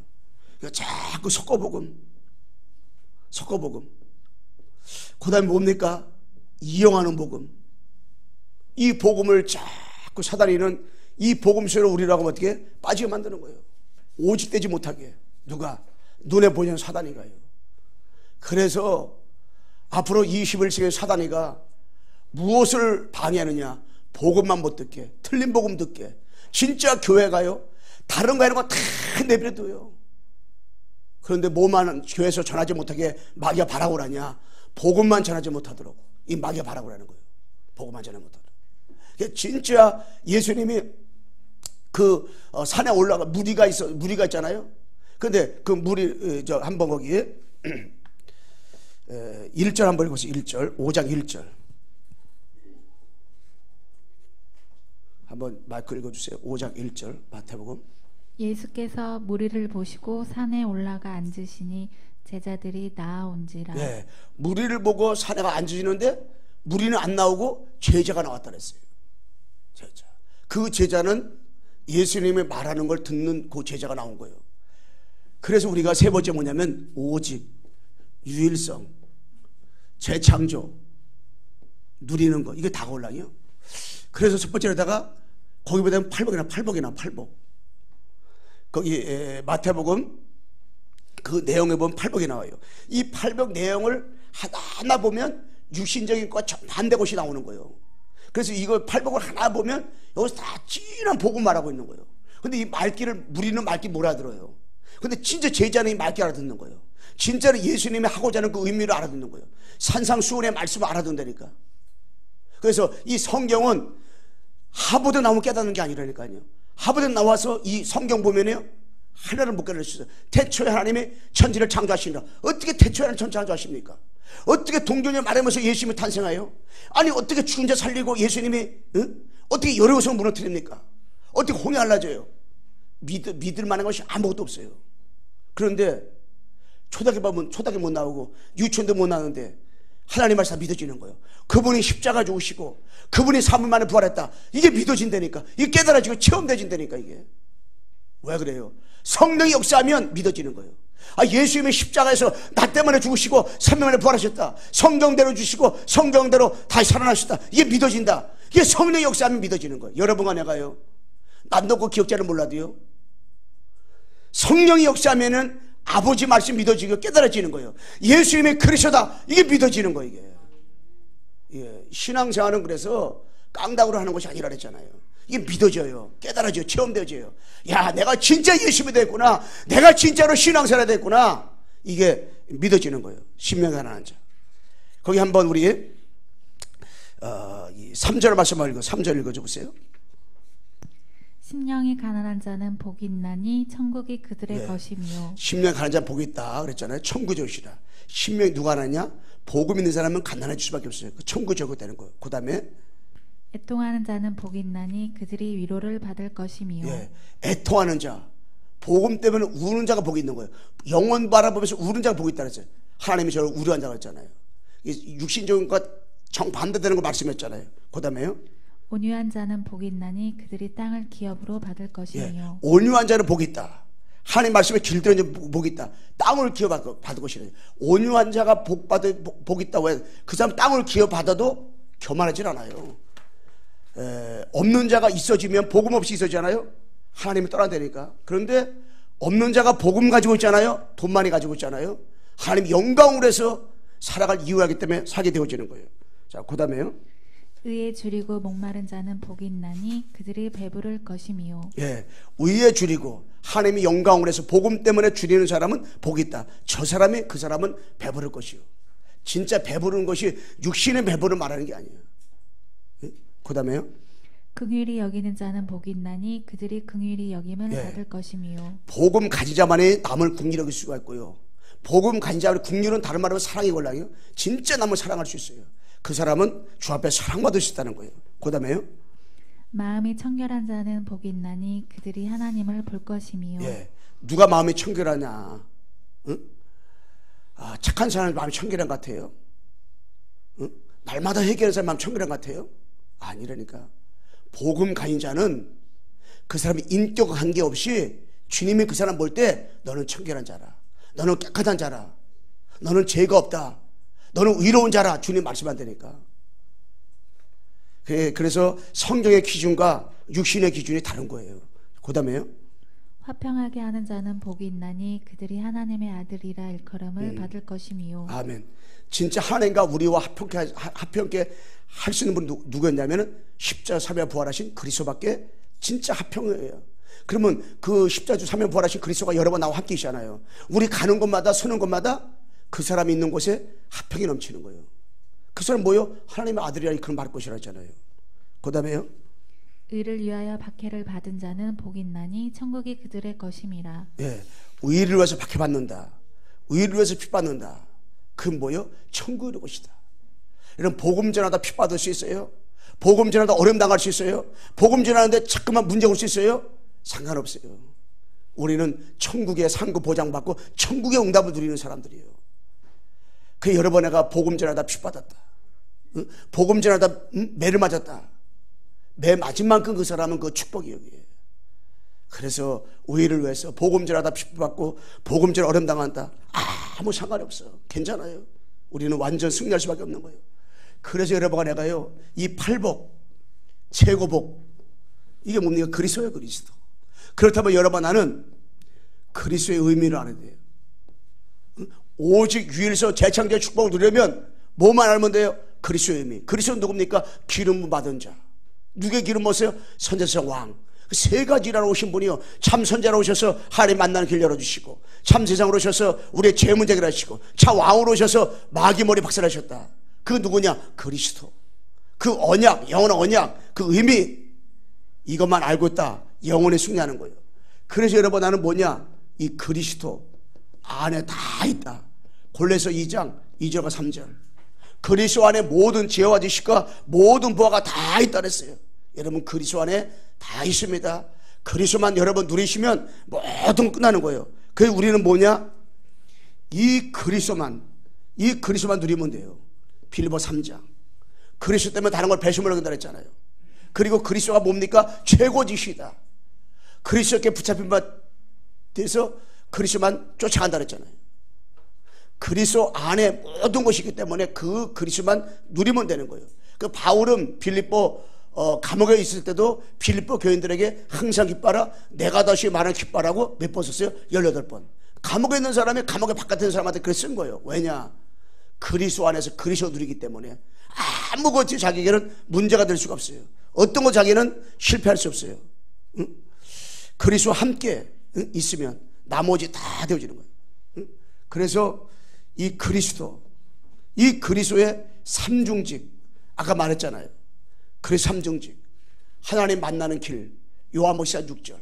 A: 그러니까 자꾸 섞어복음 그 다음에 뭡니까? 이용하는 복음. 이 복음을 자꾸 사단이는 이 복음서로 우리라고 어떻게 빠지게 만드는 거예요. 오직되지 못하게. 누가? 눈에 보이는 사단이가요. 그래서 앞으로 21세기 사단이가 무엇을 방해하느냐? 복음만 못 듣게, 틀린 복음 듣게. 진짜 교회가요, 다른 거 이런 거 다 내버려둬요. 그런데 뭐만 교회에서 전하지 못하게 마귀가 바라고 하냐? 복음만 전하지 못하도록 이 마귀가 바라고 하는 거예요. 복음만 전하지 못하도록. 진짜 예수님이 그 산에 올라가 무리가 있잖아요. 근데 그 무리 한번 거기에 1절 한번 읽어보세요. 1절 5장 1절 한번 마이크 읽어주세요. 5장 1절 마태복음.
B: 예수께서 무리를 보시고 산에 올라가 앉으시니 제자들이 나아온지라.
A: 네, 무리를 보고 산에 앉으시는데 무리는 안 나오고 제자가 나왔다 그랬어요. 제자. 그 제자는 예수님이 말하는 걸 듣는 그 제자가 나온 거예요. 그래서 우리가 세 번째 뭐냐면 오직, 유일성, 재창조, 누리는 거, 이게 다가올랑이요. 그래서 첫 번째로다가 거기 보면 팔복이나 거기 마태복음 그 내용에 보면 팔복이 나와요. 이 팔복 내용을 하나 보면 육신적인 것과 반대 것이 나오는 거예요. 그래서 이거 팔복을 하나 보면 여기서 다 진한 복음 말하고 있는 거예요. 근데 이 말귀를 무리는 말귀 못 알아들어요. 근데 진짜 제자는 이 말귀 알아듣는 거예요. 진짜로 예수님이 하고자 하는 그 의미를 알아듣는 거예요. 산상수훈의 말씀을 알아듣는다니까. 그래서 이 성경은 하버드 나오면 깨닫는 게 아니라니까요. 하버드 나와서 이 성경 보면요, 하나를 못 깨달을 수 있어요. 태초에 하나님이 천지를 창조하시니라. 어떻게 태초에 하나님 천지 창조하십니까? 어떻게 동전을 말하면서 예수님이 탄생하여? 아니 어떻게 죽은 자 살리고 예수님이 어떻게 여리고성을 무너뜨립니까? 어떻게 홍해 갈라져요? 믿을 만한 것이 아무것도 없어요. 그런데 초등학교 보면 초등학교 못 나오고 유치원도 못 나오는데 하나님 말씀 다 믿어지는 거예요. 그분이 십자가 죽으시고 그분이 3일 만에 부활했다. 이게 믿어진다니까. 이게 깨달아지고 체험되진다니까. 이게 왜 그래요? 성령이 역사하면 믿어지는 거예요. 예수님이 십자가에서 나 때문에 죽으시고 3일 만에 부활하셨다. 성경대로 주시고 성경대로 다시 살아나셨다. 이게 믿어진다. 이게 성령이 역사하면 믿어지는 거예요. 여러분과 내가요, 남도 그 기억자는 몰라도요, 성령이 역사하면은 아버지 말씀 믿어지고 깨달아지는 거예요. 예수님의 그리스도다. 이게 믿어지는 거예요. 이게. 예, 신앙생활은 그래서 깡다구로 하는 것이 아니라 그랬잖아요. 이게 믿어져요. 깨달아져요. 체험되어져요. 야, 내가 진짜 예수님이 됐구나. 내가 진짜로 신앙생활이 됐구나. 이게 믿어지는 거예요. 신명이 하나는 자. 거기 한번 우리 3절 말씀을 읽어. 3절 읽어줘 보세요.
B: 심령이 가난한 자는 복이 있나니 천국이 그들의 것이며.
A: 심령이 가난한 자는 복이 있다 그랬잖아요. 천국이 오시라. 심령이 누가 가난하냐? 복음 있는 사람은 가난해질 수밖에 없어요. 그 천국이 적용되는 거예요. 그 다음에
B: 애통하는 자는 복이 있나니 그들이 위로를 받을 것이며.
A: 예, 애통하는 자, 복음 때문에 우는 자가 복이 있는 거예요. 영원 바라보면서 우는 자가 복이 있다 그랬어요. 하나님이 저를 우려한 자가 했잖아요. 육신적인 것 정반대되는 거 말씀했잖아요. 그 다음에요,
B: 온유한 자는 복이 있나니 그들이 땅을 기업으로 받을 것이며.
A: 예, 온유한 자는 복이 있다. 하나님 말씀에 길들여진 복이 있다. 땅을 기업받을 것이라. 온유한 자가 복이 있다. 왜? 그 사람 땅을 기업받아도 교만하질 않아요. 없는 자가 있어지면 복음 없이 있어지잖아요. 하나님이 떠나되니까. 그런데 없는 자가 복음 가지고 있잖아요. 돈 많이 가지고 있잖아요. 하나님 영광으로 해서 살아갈 이유하기 때문에 살게 되어지는 거예요. 자, 그 다음에요,
B: 의에 줄이고 목마른 자는 복이 있나니 그들이 배부를 것이며.
A: 예, 의에 줄이고 하나님이 영광으로 해서 복음 때문에 줄이는 사람은 복이 있다. 저 사람이 그 사람은 배부를 것이요. 진짜 배부르는 것이 육신의 배부를 말하는 게 아니에요. 예? 그 다음에요,
B: 긍휼히 여기는 자는 복이 있나니 그들이 긍휼히 여김을 받을 것이며.
A: 복음 가진 자만이 남을 긍휼히 여길 수가 있고요. 복음 가진 자의 긍휼은 다른 말로 사랑이 걸랑이요. 진짜 남을 사랑할 수 있어요. 그 사람은 주 앞에 사랑받을 수 있다는 거예요. 그 다음에요,
B: 마음이 청결한 자는 복이 있나니 그들이 하나님을 볼 것이미요.
A: 예. 누가 마음이 청결하냐? 응? 아, 착한 사람은 마음이 청결한 것 같아요. 응? 날마다 회개하는 사람 마음이 청결한 것 같아요. 아니라니까. 복음 가진 자는 그 사람이 인격 관계없이 주님이 그 사람 볼 때 너는 청결한 자라, 너는 깨끗한 자라, 너는 죄가 없다, 너는 의로운 자라 주님 말씀한다니까. 그래서 성경의 기준과 육신의 기준이 다른 거예요. 그 다음에요,
B: 화평하게 하는 자는 복이 있나니 그들이 하나님의 아들이라 일컬음을 받을 것이미요.
A: 아멘. 진짜 하나님과 우리와 합평케 할 수 있는 분은 누구였냐면 십자가 사며 부활하신 그리스도밖에 진짜 합평이에요. 그러면 그 십자주 사면 부활하신 그리스도가 여러 번 나와 함께 계시잖아요. 우리 가는 곳마다 서는 곳마다 그 사람이 있는 곳에 합평이 넘치는 거예요. 그 사람 뭐요? 하나님의 아들이라 그런 말할 것이라 했잖아요. 그 다음에요,
B: 의를 위하여 박해를 받은 자는 복이 있나니 천국이 그들의 것임이라.
A: 예, 의를 위해서 박해받는다, 의를 위해서 핍받는다, 그건 뭐요? 천국의 것이다. 이런 복음 전하다 핍받을 수 있어요? 복음 전하다 어려움 당할 수 있어요? 복음 전하는데 자꾸만 문제 올 수 있어요? 상관없어요. 우리는 천국의 상급 보장받고 천국의 응답을 누리는 사람들이에요. 그 여러 번 내가 복음 전하다 핍받았다, 복음 전하다 매를 맞았다, 매 맞은 만큼 그 사람은 그 축복이 여기에요. 그래서 우리를 위해서 복음 전하다 핍받고 복음 전하 어려움 당한다, 아무 상관이 없어. 괜찮아요. 우리는 완전 승리할 수밖에 없는 거예요. 그래서 여러분 내가요, 이 팔복, 최고복, 이게 뭡니까? 그리스도예요, 그리스도. 그렇다면 여러분 나는 그리스도의 의미를 알아야 돼요. 오직 유일서 재창조의 축복을 누리려면 뭐만 알면 돼요? 그리스도의 의미. 그리스도는 누굽니까? 기름 받은 자. 누구의 기름 먹었어요? 선지자 왕. 세 가지라로 오신 분이요, 참 선자로 오셔서 하나님 만나는 길 열어주시고, 참 세상으로 오셔서 우리의 죄 문제 해결하시고, 참 왕으로 오셔서 마귀 머리 박살하셨다. 그 누구냐? 그리스도. 그 언약, 영원한 언약, 그 의미, 이것만 알고 있다 영원히 승리하는 거예요. 그래서 여러분 나는 뭐냐? 이 그리스도 안에 다 있다. 골로새 2장 2절과 3절. 그리스도 안에 모든 지혜와 지식과 모든 보화가 다 있다 그랬어요. 여러분 그리스도 안에 다 있습니다. 그리스도만 여러분 누리시면 모든 끝나는 거예요. 그래서 우리는 뭐냐? 이 그리스도만 누리면 돼요. 빌립보 3장. 그리스도 때문에 다른 걸 배심을 얻는다 그랬잖아요. 그리고 그리스도가 뭡니까? 최고지시다. 그리스도께 붙잡힌 바 돼서 그리스도만 쫓아간다 그랬잖아요. 그리스도 안에 모든 것이 있기 때문에 그 그리스도만 누리면 되는 거예요. 그 바울은 빌립보 감옥에 있을 때도 빌립보 교인들에게 항상 기뻐하라, 내가 다시 말하는 기뻐하라고 몇 번 썼어요? 18번. 감옥에 있는 사람이 감옥에 바깥에 있는 사람한테 그걸 쓴 거예요. 왜냐? 그리스도 안에서 그리스도 누리기 때문에 아무것도 자기에게는 문제가 될 수가 없어요. 어떤 거 자기는 실패할 수 없어요. 응? 그리스도와 함께 있으면 나머지 다 되어지는 거예요. 응? 그래서 이 그리스도의 삼중직, 아까 말했잖아요. 그래서 삼중직, 하나님 만나는 길, 요한복음 6절,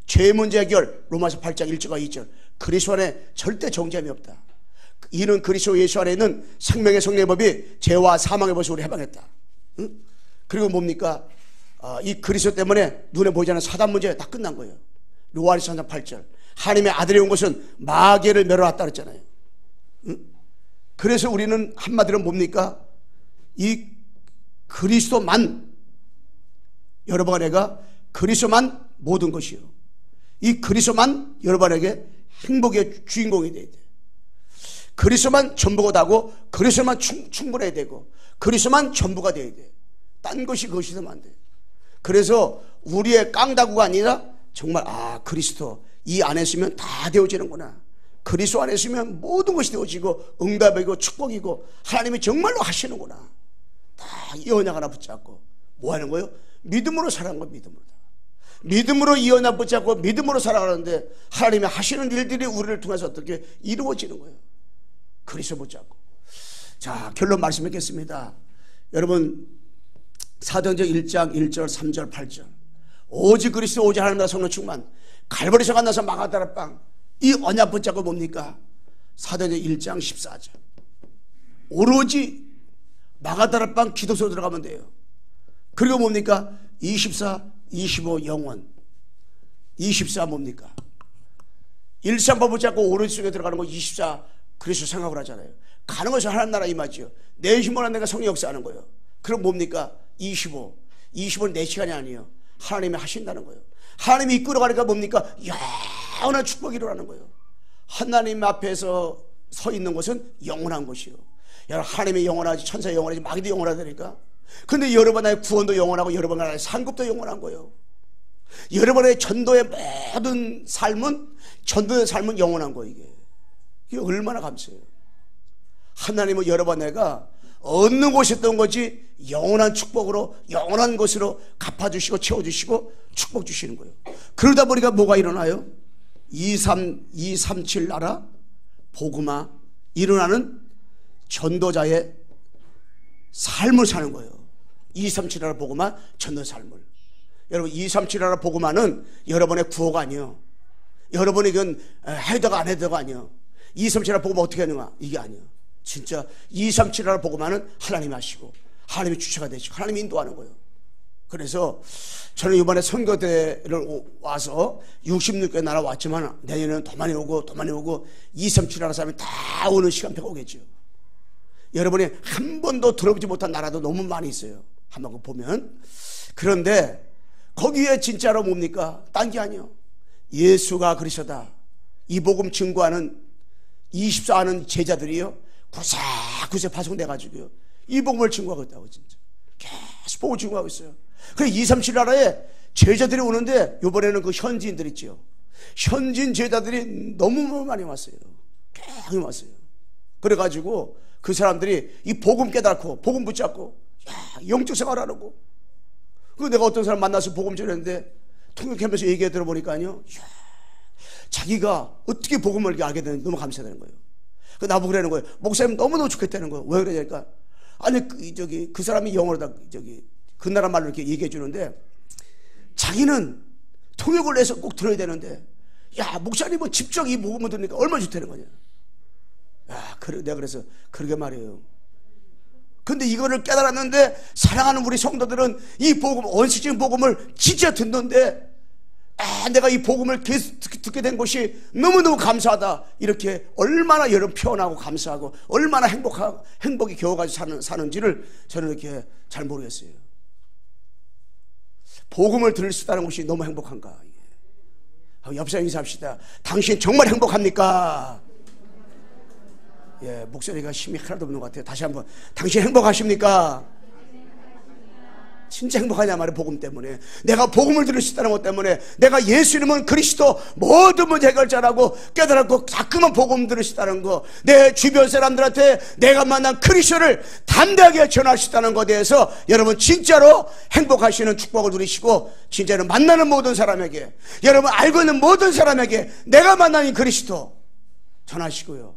A: 죄 문제 해결, 로마서 8장 1절과 2절. 그리스도 안에 절대 정죄함이 없다. 이는 그리스도 예수 안에 있는 생명의 성령의 법이 죄와 사망의 법에서 우리 해방했다. 응? 그리고 뭡니까? 이 그리스도 때문에 눈에 보이지 않는 사단 문제 다 끝난 거예요. 요한일서 3장 8절. 하나님의 아들이 온 것은 마귀를 멸하였다 그랬잖아요. 응? 그래서 우리는 한마디로 뭡니까? 이 그리스도만, 여러분과 내가 그리스도만 모든 것이요, 이 그리스도만 여러분에게 행복의 주인공이 돼야 돼. 그리스도만 전부가 되고, 그리스도만 충분해야 되고, 그리스도만 전부가 돼야 돼. 딴 것이 그것이 되면 안 돼. 그래서 우리의 깡다구가 아니라 정말 그리스도 이 안에 있으면 다 되어지는구나. 그리스도 안에 있으면 모든 것이 되어지고 응답이고 축복이고 하나님이 정말로 하시는구나. 다 이 언약 하나 붙잡고 뭐 하는 거예요? 믿음으로 살아가는 거예요. 믿음으로 이 언약 붙잡고 믿음으로 살아가는데 하나님이 하시는 일들이 우리를 통해서 어떻게 이루어지는 거예요? 그리스도 붙잡고. 자, 결론 말씀드리겠습니다. 여러분 사도행전 1장 1절 3절 8절, 오직 그리스도 오직 하나님과 성령 충만, 갈보리에서 만나서 마가다라 빵, 이 언약 붙잡고 뭡니까? 사도행전 1장 14절, 오로지 마가다라 빵 기도소로 들어가면 돼요. 그리고 뭡니까? 24, 25 영원. 24 뭡니까? 일상법 붙잡고 오른쪽에 들어가는 거 24 그래서 생각을 하잖아요. 가는 것이 하나님 나라 임하지요. 내 힘으로 한 내가 성령 역사하는 거예요. 그럼 뭡니까? 25. 25는 내 시간이 아니에요. 하나님이 하신다는 거예요. 하나님이 이끌어 가니까 뭡니까? 영원한 축복이 일어나는 거예요. 하나님 앞에서 서 있는 것은 영원한 것이요. 여러분, 하나님이 영원하지, 천사 영원하지, 마귀도 영원하다니까. 근데 여러분의 구원도 영원하고 여러분의 상급도 영원한 거예요. 여러분의 전도의 모든 삶은, 전도의 삶은 영원한 거예요. 이게 얼마나 감사해요. 하나님은 여러분 내가 얻는 곳이 있던 거지 영원한 축복으로, 영원한 것으로 갚아주시고 채워주시고 축복 주시는 거예요. 그러다 보니까 뭐가 일어나요? 237 나라 복음화 일어나는 전도자의 삶을 사는 거예요. 237 나라 복음화 전도 삶을. 여러분, 237 나라 복음화는 여러분의 구호가 아니에요. 여러분이 그건 해도가 안 해도가 아니에요. 237 나라 복음화 어떻게 하는가? 이게 아니에요. 진짜 237 나라 복음화는 하나님이 하시고 하나님이 주체가 되시고 하나님이 인도하는 거예요. 그래서 저는 이번에 선교대를 와서 66개 나라 왔지만 내년에는 더 많이 오고 더 많이 오고 237 나라 사람이 다 오는 시간표가 오겠죠. 여러분이 한 번도 들어보지 못한 나라도 너무 많이 있어요. 한번 보면. 그런데 거기에 진짜로 뭡니까? 딴 게 아니에요. 예수가 그리스도다. 이 복음 증거하는 24하는 제자들이요. 구세구세 파송돼가지고요. 이 복음을 증거하고 있다고 진짜. 계속 복음을 증거하고 있어요. 그래 237 나라에 제자들이 오는데 이번에는 그 현지인들 있죠. 현지인 제자들이 너무 많이 왔어요. 계속 왔어요. 그래가지고 그 사람들이 이 복음 깨닫고 복음 붙잡고 영적 생활하라고. 그 내가 어떤 사람 만나서 복음 전했는데 통역하면서 얘기해 들어보니까요. 자기가 어떻게 복음을 알게 되는지 너무 감사되는 거예요. 그 나보고 그러는 거예요. 목사님 너무너무 좋겠다는 거예요. 왜 그러냐니까 아니 그 사람이 영어로다 그 나라 말로 이렇게 얘기해 주는데 자기는 통역을 해서 꼭 들어야 되는데 야 목사님은 직접 이 복음을 들으니까 얼마나 좋다는 거냐. 야 내가 그래서 그러게 말이에요. 근데 이거를 깨달았는데 사랑하는 우리 성도들은 이 복음 원시적인 복음을 진짜 듣는데 내가 이 복음을 계속 듣게 된 것이 너무너무 감사하다. 이렇게 얼마나 여러분 표현하고 감사하고 얼마나 행복이 겨워가지고 사는지를 저는 이렇게 잘 모르겠어요. 복음을 들을 수 있다는 것이 너무 행복한가. 옆 사람 인사합시다. 당신 정말 행복합니까? 예, 목소리가 힘이 하나도 없는 것 같아요. 다시 한번. 당신 행복하십니까? 진짜 행복하냐 말이야. 복음 때문에. 내가 복음을 들을 수 있다는 것 때문에 내가 예수 이름은 그리스도 모든 문제 해결자라고 깨달았고 자꾸만 복음 들을 수 있다는 거, 내 주변 사람들한테 내가 만난 그리스도를 담대하게 전할 수 있다는 것에 대해서 여러분 진짜로 행복하시는 축복을 누리시고 진짜로 만나는 모든 사람에게, 여러분 알고 있는 모든 사람에게 내가 만난 이 그리스도 전하시고요.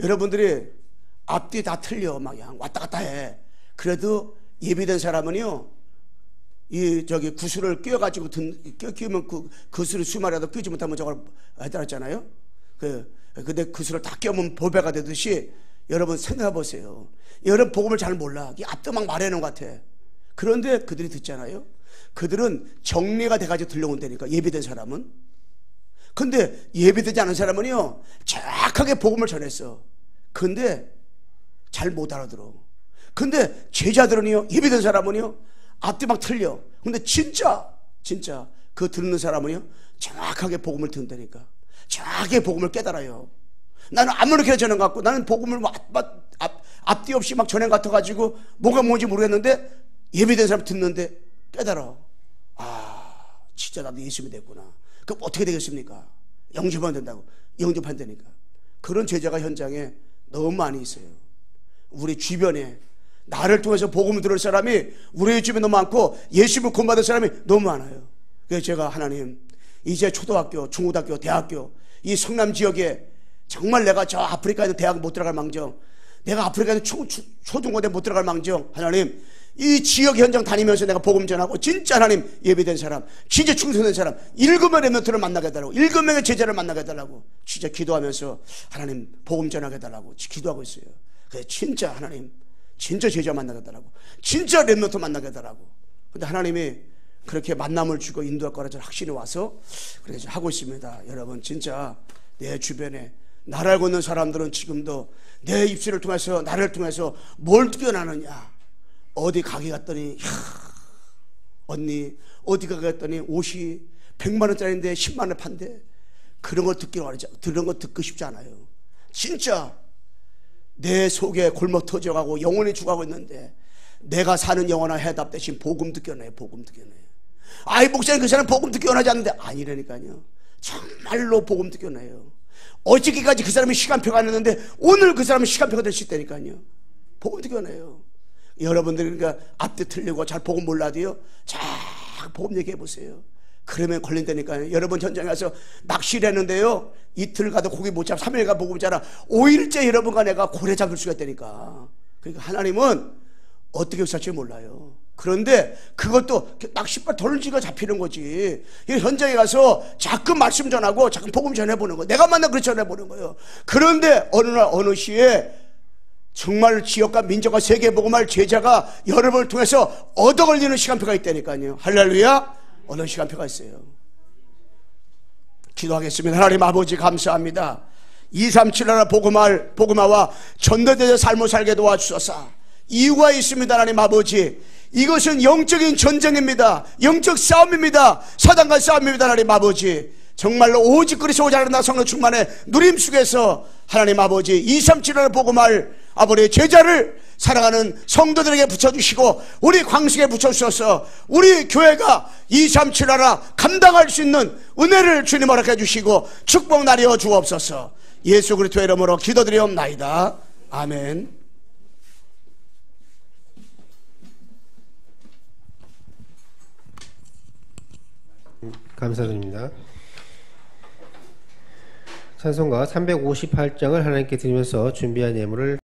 A: 여러분들이 앞뒤 다 틀려 막 그냥 왔다 갔다 해. 그래도 예비된 사람은요, 구슬을 끼워가지고 끼우면 그 구슬을 수마라도 끼우지 못하면 저걸 해달았잖아요. 근데 구슬을 다 끼우면 보배가 되듯이 여러분 생각해 보세요. 여러분 복음을 잘 몰라. 앞도 막 말해놓은 것 같아. 그런데 그들이 듣잖아요. 그들은 정리가 돼가지고 들려온다니까, 예비된 사람은. 근데 예비되지 않은 사람은요, 정확하게 복음을 전했어. 근데 잘 못 알아들어. 근데 제자들은요, 예비된 사람은요, 앞뒤 막 틀려. 근데 진짜 그 듣는 사람은요, 정확하게 복음을 듣는다니까. 정확하게 복음을 깨달아요. 나는 아무렇게나 전한 것 같고, 나는 복음을 앞뒤 없이 막 전한 것 같아가지고 뭐가 뭔지 모르겠는데 예비된 사람 듣는데 깨달아. 아, 진짜 나도 예수님이 됐구나. 그럼 어떻게 되겠습니까? 영접하면 된다고. 영접한다니까. 그런 제자가 현장에 너무 많이 있어요. 우리 주변에 나를 통해서 복음을 들을 사람이 우리 주변에 너무 많고 예수님을 구원받을 사람이 너무 많아요. 그래서 제가 하나님, 이제 초등학교, 중고등학교, 대학교 이 성남 지역에 정말 내가 저 아프리카에 있는 대학 못 들어갈 망정, 내가 아프리카에 있는 초중고대 못 들어갈 망정, 하나님 이 지역 현장 다니면서 내가 복음 전하고 진짜 하나님 예배된 사람, 진짜 충성된 사람 7명의 렘넌트를 만나게 해달라고, 7명의 제자를 만나게 해달라고 진짜 기도하면서 하나님 복음 전하게 해달라고 기도하고 있어요. 그래서 진짜 하나님 진짜 제자 만나게 하더라고. 진짜 렘넌트 만나게 하더라고. 근데 하나님이 그렇게 만남을 주고 인도할 거라 저는 확신이 와서 그렇게 하고 있습니다. 여러분 진짜 내 주변에 나를 알고 있는 사람들은 지금도 내 입술을 통해서 나를 통해서 뭘 뛰어나느냐. 어디 가게 갔더니 언니 어디 가게 갔더니 옷이 100만 원짜리인데 10만 원에 판대. 그런 거 그런 거 듣고 싶지 않아요. 진짜 내 속에 골목 터져가고 영혼이 죽어가고 있는데 내가 사는 영원한 해답 대신 복음 듣기 원해요. 복음 듣기 원해요. 아이 목사님 그 사람 복음 듣기 원하지 않는데 아니라니까요. 정말로 복음 듣기 원해요. 어저께까지 그 사람이 시간표가 안 했는데 오늘 그 사람이 시간표가 될 수 있다니까요. 복음 듣기 원해요. 여러분들이 그러니까 앞뒤 틀리고 잘 복음 몰라도요. 잘 복음 얘기해 보세요. 그러면 걸린다니까요. 여러분 현장에 가서 낚시를 했는데요. 이틀 가도 고기 못 잡아 3일 가 복음 자라 5일째 여러분과 내가 고래 잡을 수가 있다니까. 그러니까 하나님은 어떻게 역사할지 몰라요. 그런데 그것도 낚싯발 던지가 잡히는 거지. 현장에 가서 자꾸 말씀 전하고 자꾸 복음 전해보는 거예요. 내가 만나 그렇게 전해보는 거예요. 그런데 어느 날 어느 시에 정말 지역과 민족과 세계 복음할 제자가 여러분을 통해서 얻어 걸리는 시간표가 있다니까요. 할렐루야. 어느 시간표가 있어요. 기도하겠습니다. 하나님 아버지 감사합니다. 237 나라 복음화와 전도자의 삶을 살게 도와주소서. 이유가 있습니다. 하나님 아버지 이것은 영적인 전쟁입니다. 영적 싸움입니다. 사단과 싸움입니다. 하나님 아버지 정말로 오직 그리스도 자라나 성령 충만의 누림 속에서 하나님 아버지 237을 복음할 아버지의 제자를 사랑하는 성도들에게 붙여주시고 우리 광석에 붙여주셔서 우리 교회가 237 나라 감당할 수 있는 은혜를 주님 허락해 주시고 축복 나려 주옵소서. 예수 그리스도의 이름으로 기도드리옵나이다. 아멘.
C: 감사드립니다. 찬송가 358장을 하나님께 드리면서 준비한 예물을